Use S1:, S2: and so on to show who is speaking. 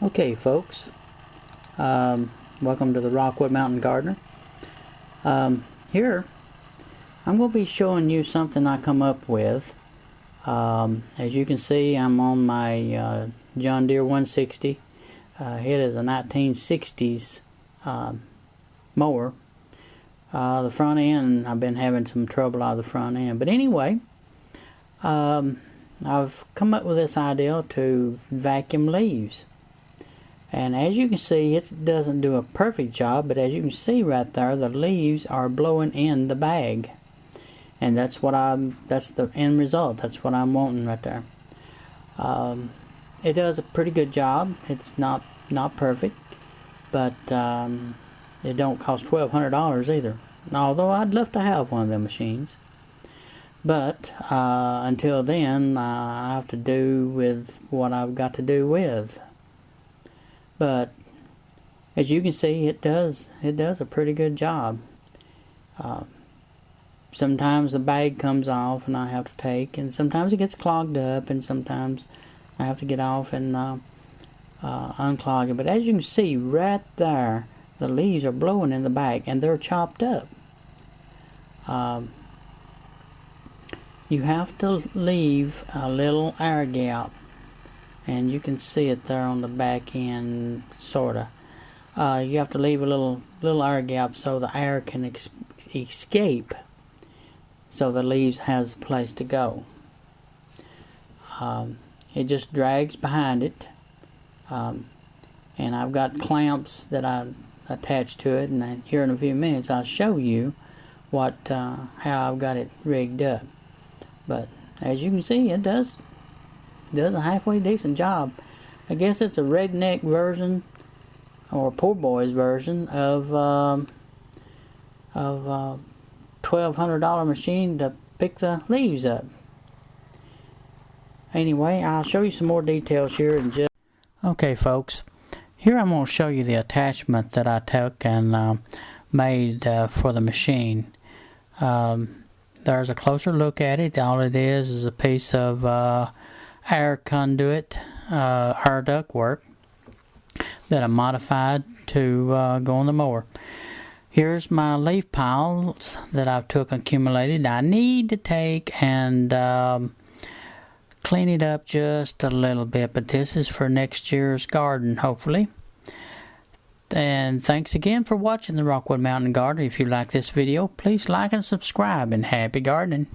S1: Okay, folks, welcome to the Rockwood Mountain Gardener. Here I'm going to be showing you something I come up with. As you can see, I'm on my John Deere 160. It is a 1960s mower. The front end, I've been having some trouble out of the front end, but anyway, I've come up with this idea to vacuum leaves. And as you can see, it doesn't do a perfect job, but as you can see right there, the leaves are blowing in the bag. And that's the end result. That's what I'm wanting right there. It does a pretty good job. It's not perfect, but it don't cost $1,200 either. Although I'd love to have one of them machines. But until then, I have to do with what I've got to do with. But as you can see, it does a pretty good job. Sometimes the bag comes off and I have to take, and sometimes it gets clogged up, and sometimes I have to get off and unclog it. But as you can see right there, the leaves are blowing in the bag and they're chopped up. You have to leave a little air gap, and you can see it there on the back end, sorta. You have to leave a little air gap so the air can escape, so the leaves has a place to go. It just drags behind it, and I've got clamps that I attached to it, and here in a few minutes I'll show you how I've got it rigged up. But as you can see, it does a halfway decent job. I guess it's a redneck version or a poor boy's version of $1,200 machine to pick the leaves up. Anyway, I'll show you some more details here in just. Okay, folks, here I'm going to show you the attachment that I took and made for the machine. There's a closer look at it. All it is a piece of air conduit, air duct work that I modified to go on the mower. Here's my leaf piles that I've accumulated. I need to take and clean it up just a little bit, but this is for next year's garden, hopefully. And thanks again for watching the Rockwood Mountain Garden. If you like this video, please like and subscribe, and happy gardening.